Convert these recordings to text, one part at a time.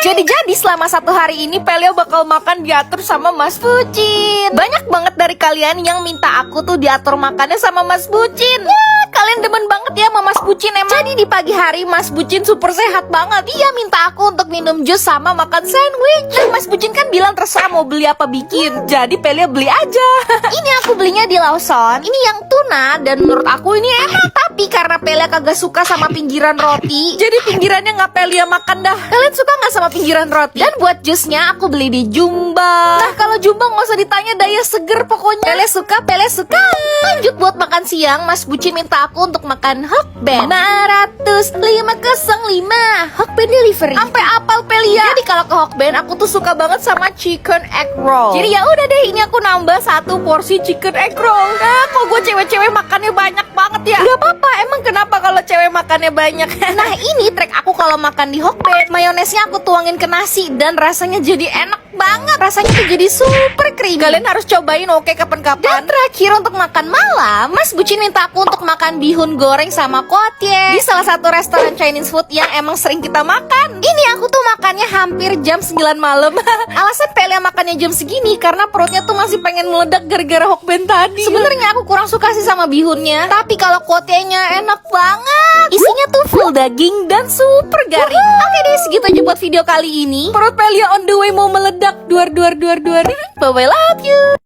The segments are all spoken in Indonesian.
Jadi selama 1 hari ini Pelia bakal makan diatur sama Mas Bucin. Banyak banget dari kalian yang minta aku tuh diatur makannya sama Mas Bucin. Ya, kalian demen banget ya sama Mas Bucin emang. Jadi di pagi hari Mas Bucin super sehat banget. Dia minta aku untuk minum jus sama makan sandwich. Mas Bucin kan bilang terserah mau beli apa bikin. Jadi Pelia beli aja. Ini aku belinya di Lawson. Ini yang tuna dan menurut aku ini enak. Tapi karena Pelia kagak suka sama pinggiran roti, jadi pinggirannya nggak Pelia makan dah. Kalian suka nggak sama pinggiran roti? Dan buat jusnya aku beli di Jumba. Nah kalau Jumba nggak usah ditanya, daya seger pokoknya. Pelia suka, Pelia suka. Lanjut buat makan siang, Mas Bucin minta aku untuk makan Hokben 50505 Hokben delivery. Sampai apal Pelia. Jadi kalau ke Hokben aku tuh suka banget sama chicken egg roll. Jadi ya udah deh, ini aku nambah 1 porsi chicken egg roll. Nah kok gue cewek-cewek makannya banyak banget ya? Gak apa-apa, emang kenapa kalau cewek makannya banyak? Nah ini trik aku kalau makan di Hokben. Mayonesnya aku tuangin ke nasi dan rasanya jadi enak banget. Rasanya tuh jadi super creamy. Kalian harus cobain, oke, kapan-kapan. Dan terakhir untuk makan malam, Mas Bucin minta aku untuk makan bihun goreng sama kuotie di salah satu restoran Chinese food yang emang sering kita makan. Ini aku tuh makannya hampir jam 9 malam. Alasan Pelia makannya jam segini karena perutnya tuh masih pengen meledak gara-gara Hokben tadi. Sebenarnya aku kurang suka sih sama bihunnya, tapi kalau kuotienya enak banget. Isinya tuh full daging dan super garing. Oke deh, segitu aja buat video kali ini. Perut Pelia on the way mau meledak. Duar. Bye-bye, love you.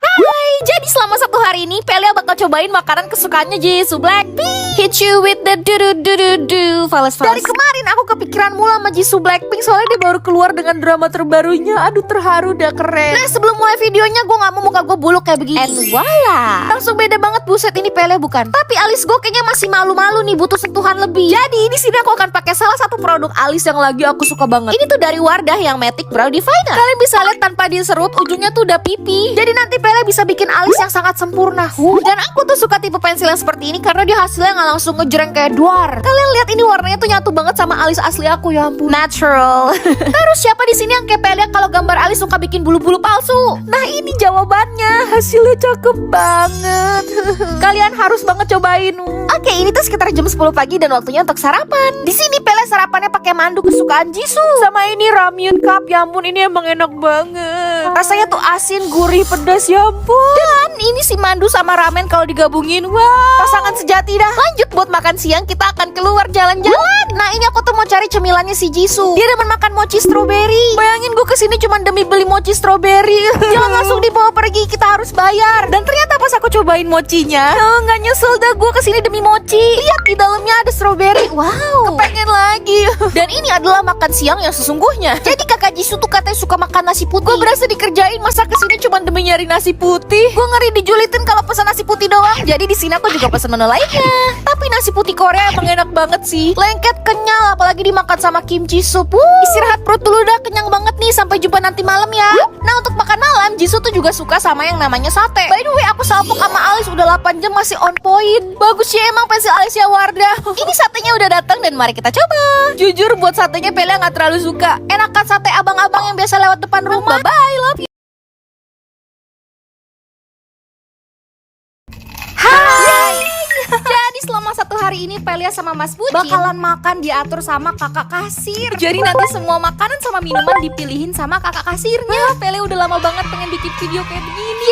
Hai, jadi selama 1 hari ini Pelia bakal cobain makanan kesukaannya Jisoo, Blackpink. Hit you with the do. Fales. Dari kemarin aku kepikiran mulu sama Jisoo Blackpink, soalnya dia baru keluar dengan drama terbarunya. Aduh, terharu dah, keren. Nah sebelum mulai videonya gue gak mau muka gue buluk kayak begini. And voila, langsung beda banget. Buset, ini Pelia bukan. Tapi alis gue kayaknya masih malu-malu nih, butuh sentuhan lebih. Jadi di sini aku akan pakai salah satu produk alis yang lagi aku suka banget. Ini tuh dari Wardah yang Matic Brow Definer. Kalian bisa lihat tanpa diserut, ujungnya tuh udah pipi. Jadi nanti Pelia bisa bikin alis yang sangat sempurna. Dan aku tuh suka tipe pensil yang seperti ini karena dia hasilnya nggak langsung ngejreng kayak duar. Kalian lihat ini warnanya tuh nyatu banget sama alis asli aku, ya ampun. Natural. Terus siapa di sini yang kayak Pelia kalau gambar alis suka bikin bulu-bulu palsu? Nah ini jawabannya. Hasilnya cakep banget. Kalian harus banget cobain. Oke, ini tuh sekitar jam 10 pagi dan waktunya untuk sarapan. Di sini Pelia sarapannya pakai mandu kesukaan Jisoo. Sama ini ramyun cup, ya ampun ini emang enak banget. Rasanya tuh asin, gurih, pedas, ya ampun. Dan ini si mandu sama ramen kalau digabungin, wah, pasangan sejati dah. Lanjut buat makan siang, kita akan keluar jalan-jalan. Nah ini aku tuh mau cari cemilannya si Jisoo. Dia demen makan mochi strawberry. Bayangin gue kesini cuma demi beli mochi strawberry. Jangan langsung dibawa pergi, kita harus bayar. Dan ternyata pas aku cobain mochinya, nggak nyesel dah gue kesini demi mochi. Lihat di dalamnya ada strawberry. Wow, kepengen lagi. Dan ini adalah makan siang yang sesungguhnya. Jadi kakak Jisoo tuh katanya suka makan nasi putih. Gue berasa dikerjain, masa kesini cuma demi nyari nasi putih. Gue ngeri dijulitin kalau pesan nasi putih doang. Jadi di sini aku juga pesan menu lainnya. Tapi nasi putih Korea emang enak banget sih. Lengket, kenyal, apalagi dimakan sama kimchi soup. Istirahat perut dulu dah, kenyang banget nih. Sampai jumpa nanti malam ya. Nah untuk makan malam, Jisoo tuh juga suka sama yang namanya sate. By the way, aku salpok sama alis udah 8 jam masih on point. Bagus ya emang pensil alisnya Wardah. Ini satenya udah datang dan mari kita coba. Jujur buat satenya Pelia gak terlalu suka. Enakan sate abang-abang yang biasa lewat depan rumah. Bye, love you. Jadi selama 1 hari ini Pelia sama Mas Bucin bakalan makan diatur sama kakak kasir. Jadi nanti semua makanan sama minuman dipilihin sama kakak kasirnya. Pelia udah lama banget pengen bikin video kayak begini.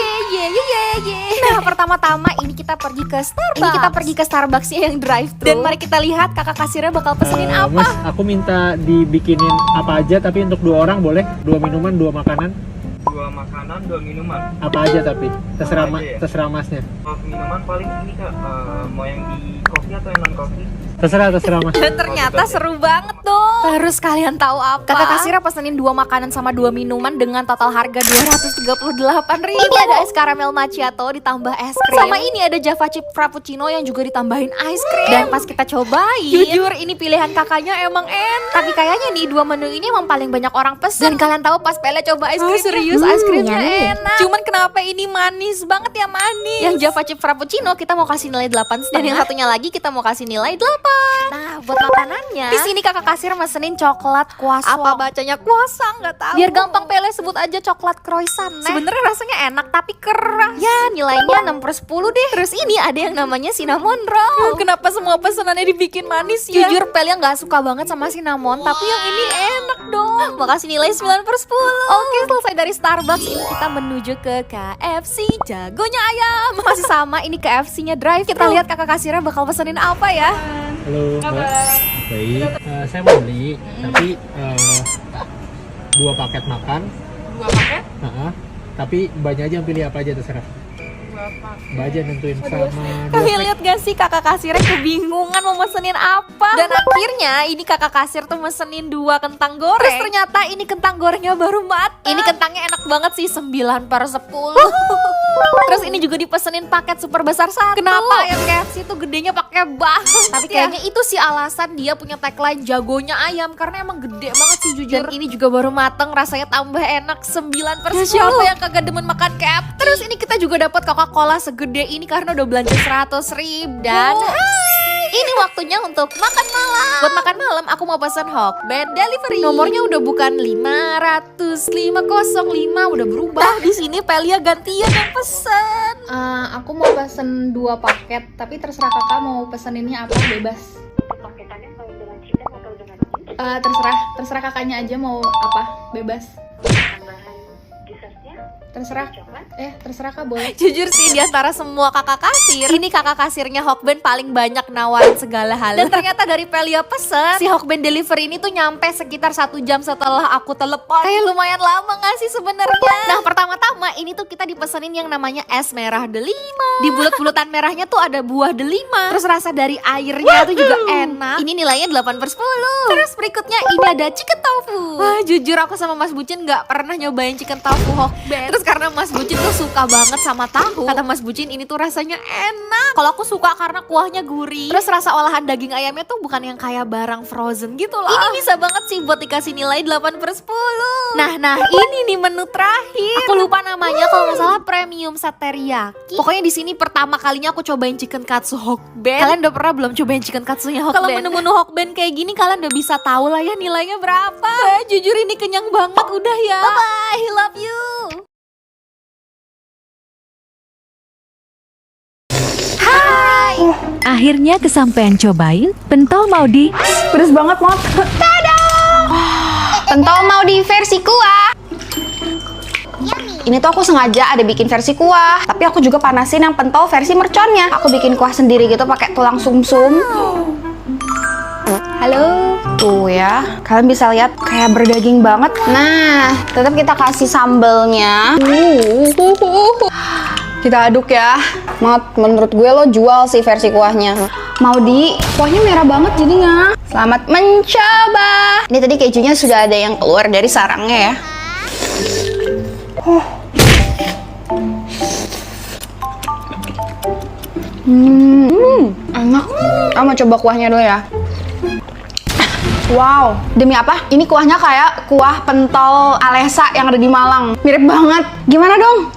Nah pertama-tama ini kita pergi ke Starbucks. Yang drive thru. Dan mari kita lihat kakak kasirnya bakal pesenin apa. Mas, aku minta dibikinin apa aja tapi untuk 2 orang boleh? 2 minuman, 2 makanan. 2 makanan, 2 minuman. Apa aja tapi terserah Apa aja ya? terserah masnya. Kalau minuman paling ini Kak, mau yang di kopi atau yang non kopi? Terserah mas. Dan ternyata seru banget dong. Terus kalian tahu apa? Kakak kasirnya pesenin 2 makanan sama 2 minuman dengan total harga 238.000. Ini ada es karamel macchiato ditambah es krim. Sama ini ada java chip frappuccino yang juga ditambahin es krim. Dan pas kita cobain, jujur ini pilihan kakaknya emang enak. Tapi kayaknya nih 2 menu ini emang paling banyak orang pesen. Dan kalian tahu pas Pelia coba es krim, serius es krimnya enak. Cuman kenapa ini manis banget ya, manis. Yang java chip frappuccino kita mau kasih nilai 8,5. Dan yang satunya lagi kita kita mau kasih nilai 8. Nah, buat makanannya, di sini kakak kasir mesenin coklat croissant. Apa bacanya croissant? Nggak tahu. Biar gampang Pele sebut aja coklat croissant. Sebenarnya rasanya enak tapi keras. Ya, nilainya 6/10 deh. Terus ini ada yang namanya cinnamon roll. Kenapa semua pesanannya dibikin manis ya? Jujur Pele nggak suka banget sama cinnamon, tapi yang ini enak dong. Makasih nilai 9/10. Oke, selesai dari Starbucks, ini kita menuju ke KFC Jagonya Ayam. Masih sama, ini KFC-nya drive. Kita lihat kakak kasirnya bakal pesenin apa ya. Halo, Mbak. Baik. Saya mau beli, tapi 2 paket makan. 2 paket? Tapi Mbaknya aja yang pilih apa aja terserah. 2 paket. Mbak aja nentuin sama 2 Kalian lihat gak sih kakak kasirnya kebingungan mau mesenin apa? Dan akhirnya ini kakak kasir tuh mesenin 2 kentang goreng. Terus ternyata ini kentang gorengnya baru matang. Ini kentangnya enak banget sih, 9/10. Terus ini juga dipesenin paket super besar 1. Kenapa ayam KFC itu gedenya pakai banget? Tapi kayaknya itu sih alasan dia punya tagline Jagonya Ayam, karena emang gede banget sih jujur. Dan ini juga baru mateng, rasanya tambah enak, 9/10. Siapa yang kagak demen makan KFC? Terus ini kita juga dapat Coca-Cola segede ini karena udah belanja 100.000. Dan ini waktunya untuk makan malam. Buat makan malam aku mau pesan Hokben delivery. Nomornya udah bukan 50505, udah berubah. Di sini Pelia gantian yang pesen. Aku mau pesen 2 paket, tapi terserah kakak mau peseninnya apa, bebas. Paketannya kalau dengan chicken atau dengan jus, Terserah kakaknya aja mau apa, bebas. tambahan dessertnya, Terserah. coklat. Terserah kak, boleh. Jujur sih, di antara semua kakak kasir, ini kakak kasirnya Hokben paling banyak nawarin segala hal. Dan ternyata dari Pelia pesen, si Hokben delivery ini tuh nyampe sekitar 1 jam setelah aku telepon. Kayak lumayan lama gak sih sebenarnya? Nah, pertama-tama ini tuh kita dipesenin yang namanya es merah delima. Di bulat-bulatan merahnya tuh ada buah delima. Terus rasa dari airnya tuh juga enak. Ini nilainya 8/10. Terus berikutnya ini ada chicken tofu. Wah, jujur aku sama Mas Bucin gak pernah nyobain chicken tofu Hokben. Terus karena Mas Bucin tuh suka banget sama tahu, kata Mas Bucin ini tuh rasanya enak. Kalau aku suka karena kuahnya gurih. Terus rasa olahan daging ayamnya tuh bukan yang kayak barang frozen gitu loh. Ini bisa banget sih buat dikasih nilai 8/10. Nah ini nih menu terakhir. Aku lupa namanya, kalau nggak salah premium set teriyaki. Pokoknya di sini pertama kalinya aku cobain chicken katsu Hokben. Kalian udah pernah belum cobain chicken katsunya Hokben? Kalau menu-menu Hokben kayak gini kalian udah bisa tahu lah ya nilainya berapa. Jujur ini kenyang banget udah ya. Bye bye, love you. Akhirnya kesampaian cobain pentol Maudi. Pedes banget, Mot. Pentol Maudi versi kuah. Ini tuh aku sengaja ada bikin versi kuah, tapi aku juga panasin yang pentol versi merconnya. Aku bikin kuah sendiri gitu pakai tulang sumsum. Halo. Tuh ya, kalian bisa lihat kayak berdaging banget. Nah, tetap kita kasih sambelnya. Kita aduk ya. Mat, menurut gue lo jual sih versi kuahnya. Maudi, kuahnya merah banget jadinya. Selamat mencoba. Ini tadi kejunya sudah ada yang keluar dari sarangnya ya. Enak. Aku mau coba kuahnya dulu ya. Wow, demi apa? Ini kuahnya kayak kuah pentol Alesa yang ada di Malang. Mirip banget. Gimana dong?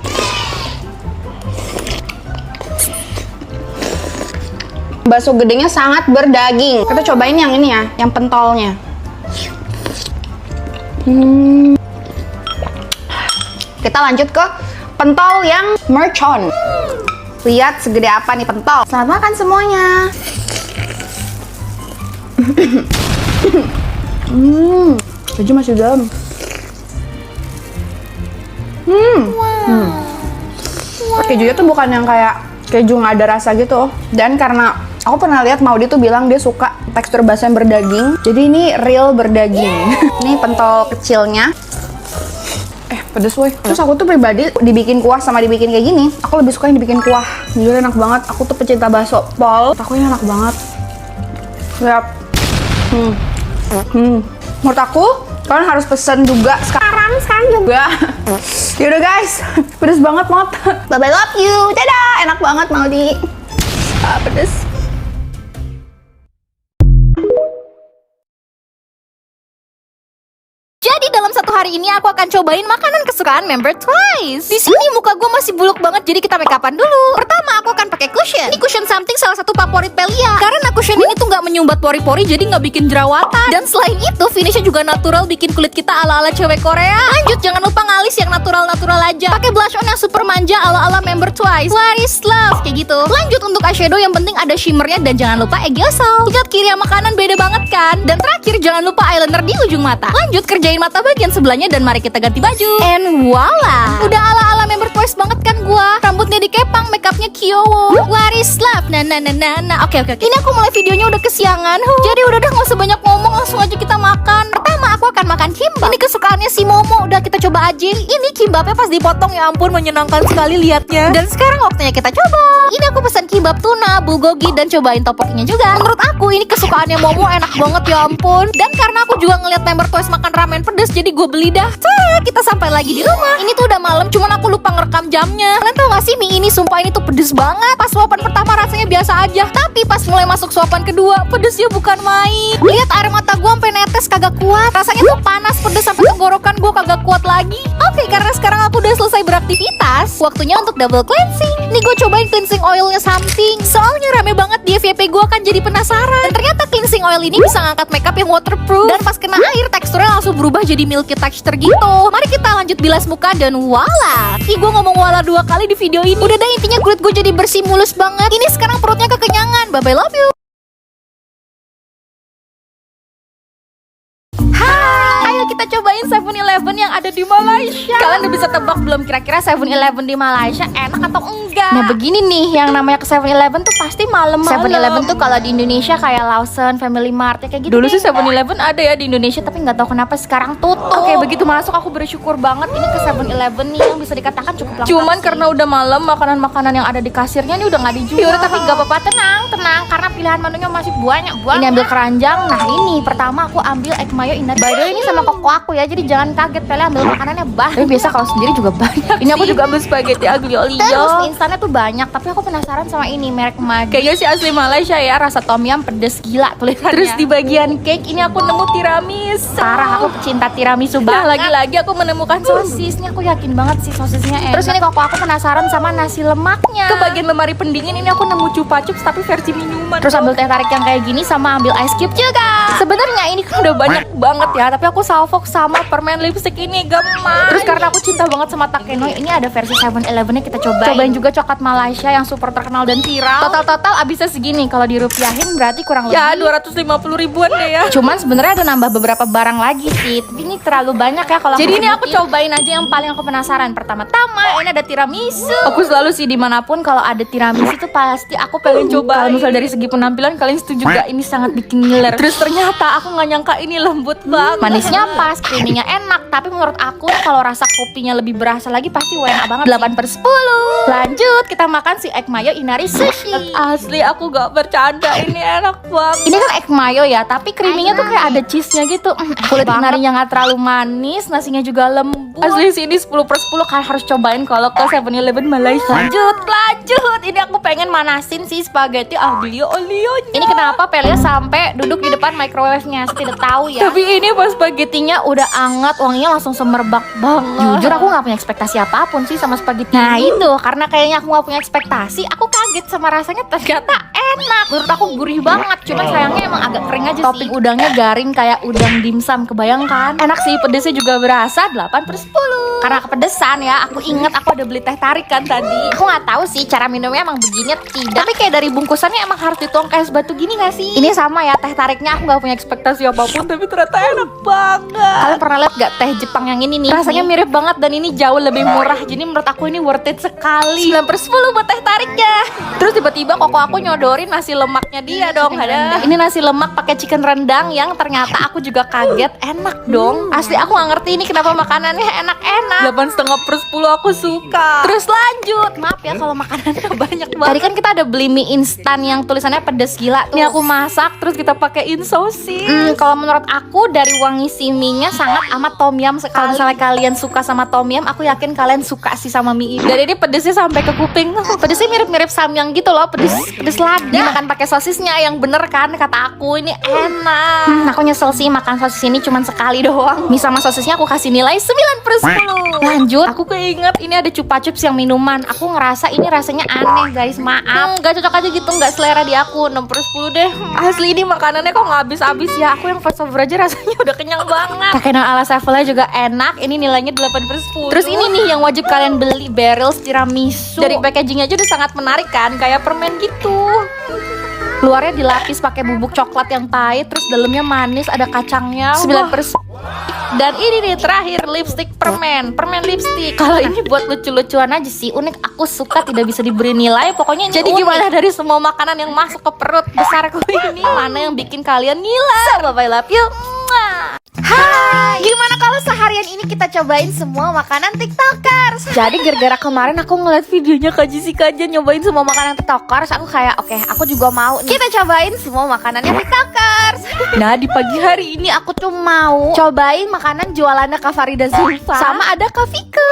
Bakso gedenya sangat berdaging. Kita cobain yang ini ya, yang pentolnya. Kita lanjut ke pentol yang mercon. Lihat segede apa nih pentol. Selamat makan semuanya. Keju masih dalam. Kejunya tuh bukan yang kayak keju nggak ada rasa gitu. Dan karena aku pernah lihat Maudi tuh bilang dia suka tekstur bakso yang berdaging. Jadi ini real berdaging. Ini pentol kecilnya. Pedes woy. Terus aku tuh pribadi dibikin kuah sama dibikin kayak gini, aku lebih suka yang dibikin kuah. Jujur enak banget. Aku tuh pecinta bakso pol. Aku ini enak banget. Lihat. Menurut aku kalian harus pesen juga sekarang juga. Yaudah guys, pedes banget Mot. Bye bye, love you. Dadah, enak banget Maudi. Pedes. Jadi dalam satu hari hari ini aku akan cobain makanan kesukaan member Twice. Di sini muka gue masih buluk banget, jadi kita make upan dulu. Pertama aku akan pakai cushion. Ini cushion something salah satu favorit Pelia. Karena cushion ini tuh nggak menyumbat pori-pori, jadi nggak bikin jerawatan. Dan selain itu finishnya juga natural, bikin kulit kita ala-ala cewek Korea. Lanjut, jangan lupa ngalis yang natural-natural aja. Pakai blush on yang super manja ala-ala member Twice. What is love? Kayak gitu. Lanjut untuk eyeshadow, yang penting ada shimmernya dan jangan lupa eggyosol. Lihat kiri sama kanan beda banget kan? Dan terakhir jangan lupa eyeliner di ujung mata. Lanjut kerjain mata bagian sebelahnya dan mari kita ganti baju. And voila, udah ala-ala member Twice banget kan gua. Rambutnya dikepang, makeupnya kyowo. What is love? Nah. Oke. Ini aku mulai videonya udah kesiangan. Jadi udah nggak usah banyak ngomong, langsung aja kita makan. Pertama aku akan makan kimbap. Ini kesukaannya si Momo, udah kita coba aja. Ini kimbapnya pas dipotong, ya ampun menyenangkan sekali liatnya. Dan sekarang waktunya kita coba. Ini aku pesan kimbap tuna, bulgogi, dan cobain topokinya juga. Menurut aku ini kesukaannya Momo, enak banget ya ampun. Dan karena aku juga ngeliat member Twice makan ramen pedes, jadi gue beli dah. Kita sampai lagi di rumah. Ini tuh udah malam, cuman aku lupa ngerekam jamnya. Kalian tau gak sih mie ini sumpah ini tuh pedes banget. Pas suapan pertama rasanya biasa aja, tapi pas mulai masuk suapan kedua, pedesnya bukan main. Lihat air mata gue sampai netes, kagak kuat. Rasanya tuh panas, pedes sampai tenggorokan gue kagak kuat lagi. Oke, karena sekarang aku udah selesai beraktivitas, waktunya untuk double cleansing. Nih gue cobain cleansing oilnya something. Soalnya rame banget di FYP gue, kan jadi penasaran. Dan ternyata cleansing oil ini bisa ngangkat makeup yang waterproof. Dan pas kena air teksturnya langsung berubah jadi milky texture gitu. Mari kita lanjut bilas muka dan voila. Ih, gue ngomong voila 2 kali di video ini. Udah deh, intinya kulit gue jadi bersih mulus banget. Ini sekarang perutnya kekenyangan. Bye bye, love you. Ayo kita cobain 7-Eleven yang ada di Malaysia. Kalian udah bisa tebak belum kira-kira 7-Eleven di Malaysia enak atau enggak? Nah begini nih, yang namanya ke 7-Eleven tuh pasti malam-malam. 7-Eleven tuh kalau di Indonesia kayak Lawson, Family Mart ya kayak gitu. Dulu sih 7-Eleven ada ya di Indonesia, tapi nggak tahu kenapa sekarang tutup. Oke, begitu masuk aku bersyukur banget ini ke 7-Eleven nih yang bisa dikatakan cukup lengkap. Cuman karena udah malam, makanan-makanan yang ada di kasirnya ini udah nggak dijual. Yaudah, tapi nggak apa-apa, tenang karena pilihan menunya masih banyak. Ini ambil keranjang. Nah ini pertama aku ambil egg mayo inari. By the way ini sama koko aku ya, jadi jangan kaget Pele ambil makanannya banyak. Tapi biasa kalau sendiri juga banyak. Ini aku juga ambil spaghetti aglio olio. Terus instannya tuh banyak, tapi aku penasaran sama ini merek Maggi. Kayaknya sih asli Malaysia ya, rasa tom yum pedes gila tulisannya. Terus di bagian cake ini aku nemu tiramisu. Parah, aku pecinta tiramisu banget. Lagi-lagi aku menemukan sosis. Ini aku yakin banget sih sosisnya enak. Terus ini koko aku penasaran sama nasi lemaknya. Ke bagian lemari pendingin ini aku nemu chupa chups tapi versi minuman. Terus ambil teh tarik yang kayak gini sama ambil ice cube juga. Sebenarnya ini kan udah banyak banget ya, tapi aku salfok sama permen lipstick ini gemas. Terus karena aku cinta banget sama Takenoy, ini ada versi 7-Eleven-nya kita cobain juga coklat Malaysia yang super terkenal dan viral. Total abisnya segini, kalau dirupiahin berarti kurang lebih ya 250 ribuan deh ya. Cuman sebenarnya ada nambah beberapa barang lagi sih, tapi ini terlalu banyak ya kalau. Jadi ini aku cobain aja yang paling aku penasaran. Pertama ini ada tiramisu. Aku selalu sih dimanapun kalau ada tiramisu tuh pasti aku pengen coba. Kalau misal dari segi penampilan kalian setuju gak ini sangat bikin ngiler. Terus ternyata aku nggak nyangka ini lembut banget. Manisnya pas, creaminya enak. Tapi menurut aku kalau rasa kopinya lebih berasa lagi pasti enak banget. 8/10. Lanjut kita makan si egg mayo inari sushi. Asli aku gak bercanda, ini enak banget. Ini kan egg mayo ya, tapi creaminya tuh kayak ada cheese-nya gitu. Kulit inarinya gak terlalu manis, nasinya juga lembut. Asli sih ini 10/10 kalian harus cobain kalau ke 7-Eleven Malaysia. Lanjut. Ini aku pengen manasin si spaghetti aglio olio. Ini kenapa Pelia sampai duduk di depan microwave-nya? Saya tidak tahu ya. Tapi ini pas spaghettinya udah anget, wanginya langsung semerbak banget. Jujur aku gak punya ekspektasi apapun sih sama spaghetti. Nah itu, karena kayaknya aku gak punya ekspektasi, aku kaget sama rasanya, ternyata enak. Menurut aku gurih banget, cuman sayangnya emang agak kering aja sih. Topping udangnya garing kayak udang dimsum, kebayangkan? Enak sih, pedesnya juga berasa. 8/10. Karena kepedesan ya, aku inget aku ada beli teh tarik kan tadi. Aku gak tahu sih cara minumnya emang begini tidak, tapi kayak dari bungkusannya emang harus dituang kayak es batu gini gak sih? Ini sama ya, teh tariknya aku gak punya ekspektasi apapun, tapi ternyata enak banget. Kalian pernah lihat gak teh Jepang yang ini nih? Rasanya mirip banget dan ini jauh lebih murah. Jadi menurut aku ini worth it sekali. 9/10 buat teh tariknya. Terus tiba-tiba koko aku nyodorin nasi lemaknya dia dong. Ada. Ini nasi lemak pakai chicken rendang yang ternyata aku juga kaget enak dong. Asli aku gak ngerti ini kenapa makanannya enak-enak. 8,5/10 aku suka. Terus lanjut. Maaf ya kalau makanannya banyak banget. Tadi kan kita ada beli mie instan yang tulisannya pedes gila tuh. Ini aku masak terus kita pakein sosis. Kalau menurut aku dari wangi si mie-nya sangat amat tom yum sekali. Kalau misalnya kalian suka sama tom yum, aku yakin kalian suka sih sama mie ini. Dan ini pedesnya sampai ke kuping. Pedesnya mirip-mirip samyang gitu loh, pedes lada. Dimakan pakai sosisnya yang bener kan kata aku, ini enak. Aku nyesel sih makan sosis ini cuma sekali doang. Mie sama sosisnya aku kasih nilai 9/10. Lanjut, aku keinget ini ada Chupa Chups yang minuman. Aku ngerasa ini rasanya aneh guys, maaf. Gak cocok aja gitu, gak selera di aku. 6/10 deh. Asli ini makanannya kok gak habis-habis ya. Aku yang first over aja rasanya udah kenyang banget. Kakeno ala Sevelnya juga enak. Ini nilainya 8/10. Terus ini nih yang wajib kalian beli, Barrels tiramisu. Dari packagingnya aja udah sangat menarik kan, kayak permen gitu. Luarnya dilapis pakai bubuk coklat yang pahit, terus dalamnya manis, ada kacangnya. 9/10. Dan ini nih terakhir, lipstick permen lipstick. Kalau ini buat lucu-lucuan aja sih, unik. Aku suka, tidak bisa diberi nilai. Pokoknya ini jadi unik. Gimana dari semua makanan yang masuk ke perut besarku ini, mana yang bikin kalian ngiler? So, bye-bye, love you. Hai, gimana kalau seharian ini kita cobain semua makanan tiktokers? Jadi gara-gara kemarin aku ngeliat videonya Kak Jessica aja nyobain semua makanan tiktokers, aku kayak oke, aku juga mau nih. Kita cobain semua makanannya tiktokers. Nah di pagi hari ini aku tuh mau cobain makanan jualannya Kak Farida Zulfa sama ada Kak Vike.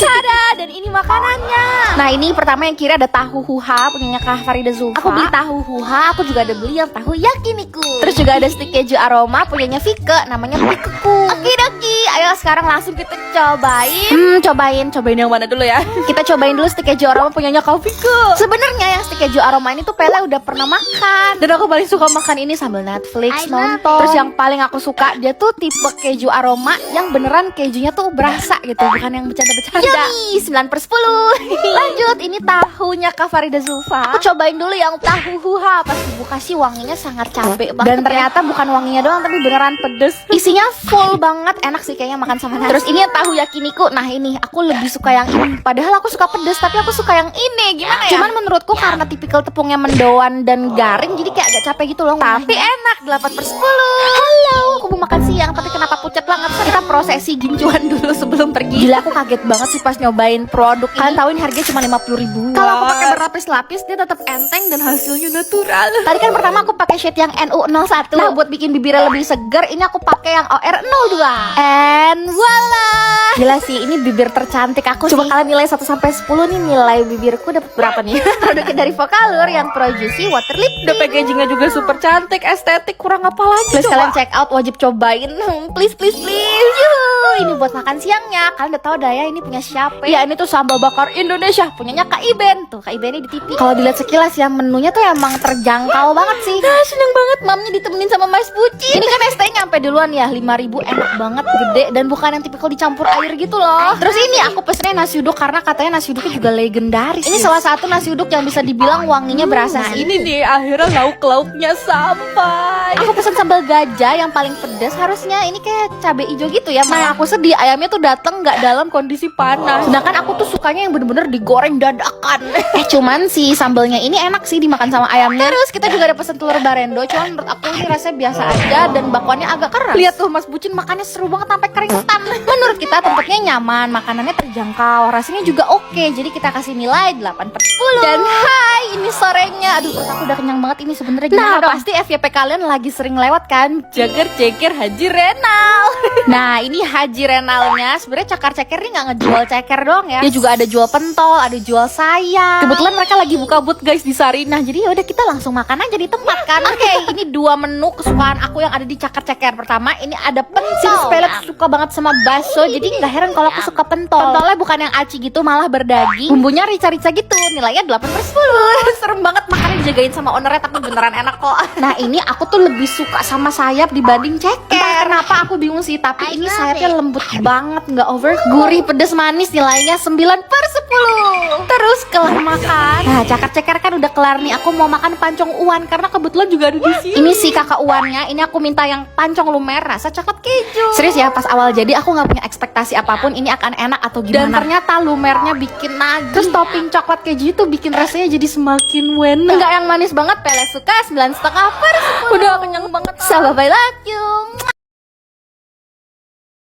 Tada, dan ini makanannya. Nah ini pertama yang kiri ada tahu huha punyanya Kak Farida Zulfa. Aku beli tahu huha, aku juga ada beli yang tahu yakiniku. Terus juga ada stik keju aroma punyanya Vike, namanya Vikeku. Okidoki, ayo sekarang langsung kita cobain. Cobain yang mana dulu ya? Kita cobain dulu stik keju aroma punyanya Kak Vike. Sebenarnya yang stik keju aroma ini tuh Pele udah pernah makan. Dan aku paling suka makan ini sambil Netflix nonton. Terus yang paling aku suka dia tuh tipe keju aroma yang beneran kejunya tuh berasa gitu, bukan yang bercanda-bercanda. Yummy, 9/10. Lanjut, ini tahunya Kak Farida Zulfa. Aku cobain dulu yang tahu huha. Pas dibuka sih wanginya sangat cabe banget. Dan ternyata bukan wanginya doang, tapi beneran pedes. Isinya full banget, enak sih kayaknya makan sama nasi. Terus ini yang tahu yakiniku. Nah ini aku lebih suka yang ini. Padahal aku suka pedes, tapi aku suka yang ini. Gimana ya? Cuman menurutku karena tipikal tepungnya mendoan dan garing, jadi kayak agak capek gitu loh. Tapi enak, 8/10. Halo, aku mau makan siang, tapi kenapa pucat banget? Kita prosesi gincuan dulu sebelum pergi. Gila, aku kaget banget sih pas nyobain produk ini. Kalian tahu ini harganya cuma 50.000. Kalau aku pakai berlapis-lapis, dia tetap enteng dan hasilnya natural. Tadi kan pertama aku pakai shade yang NU01. Nah, buat bikin bibirnya lebih segar, ini aku pakai yang OR02. And voila. Gila sih, ini bibir tercantik aku sih. Coba kalian nilai 1-10 nih, nilai bibirku dapat berapa nih? Produknya dari Vocalour yang Pro Juicy Water Lip. Udah packagingnya juga super cantik, estetik, kurang apa lagi. Please kalian check out, wajib cobain. Please. Yuh, ini buat makan siangnya. Kalian udah tahu dah ya, ini punya siapa? Ya ini tuh sambal bakar Indonesia, punyanya Kak Iben. Tuh Kak Iben ini di TV. Kalau dilihat sekilas ya, menunya tuh emang terjangkau banget sih. Nah, seneng banget mamnya ditemenin sama Mas Bucin. Ini kan ST-nya nyampe duluan ya, 5.000, enak banget, gede, dan bukan yang tipikal dicampur air gitu loh. Terus ini aku pesennya nasi uduk karena katanya nasi uduknya juga legendaris. Ini salah satu nasi uduk yang bisa dibilang wanginya berasa sih. Ini nih akhirnya lauk-lauknya sampai. Aku pesen sambal gajah yang paling pedas, harusnya ini kayak cabai hijau gitu ya. Nah aku sedih, ayamnya tuh dateng nggak dalam kondisi panas. Sedangkan aku tuh sukanya yang bener-bener digoreng dadakan. Cuman si sambalnya ini enak sih dimakan sama ayamnya. Terus kita juga ada pesen telur barendo, cuman menurut aku ini rasanya biasa aja dan bakwannya agak keras. Lihat tuh Mas Bucin makannya seru banget sampai keringetan. Menurut kita tempatnya nyaman, makanannya terjangkau, rasanya juga oke. Jadi kita kasih nilai 8/10. Dan hai, ini sorenya. Aduh, perut aku udah kenyang banget ini sebenarnya. Nah, pasti FYP kalian lagi sering lewat kan? Jager ceker Haji Renal. Nah, ini Haji Renalnya. Sebenarnya cakar-ceker ini nggak ngejual ceker doang ya. Dia juga ada jual pentol, ada jual sayap. Kebetulan mereka lagi buka booth guys di Sarinah. Jadi ya udah kita langsung makan aja di tempat kan. Oke, ini 2 menu kesukaan aku yang ada di cakar-ceker. Pertama, ini ada pentol. Pele suka banget sama bakso, jadi nggak heran kalau aku suka pentol. Pentolnya bukan yang aci gitu, malah berdaging. Bumbunya rica-rica gitu. Nilainya 8/10. Serem banget makannya dijagain sama ownernya, tapi beneran enak kok. Nah ini aku tuh lebih suka sama sayap dibanding ceker. Kenapa aku bingung sih, tapi ini sayapnya lembut banget, nggak over gurih, pedes, manis. Nilainya 9/10. Terus kelar makan. Nah cakar-ceker kan udah kelar nih. Aku mau makan pancong uwan karena kebetulan juga ada di sini. Ini sih kakak uwannya. Ini aku minta yang pancong lumer rasa coklat keju. Serius ya, pas awal jadi aku nggak punya ekspektasi apapun ini akan enak atau gimana. Dan ternyata lumernya bikin nagih. Terus topping coklat keju itu bikin rasanya jadi semakin enak. Enggak yang manis banget, Pele suka 9,5/10. Udah kenyang banget. So bye-bye, love you.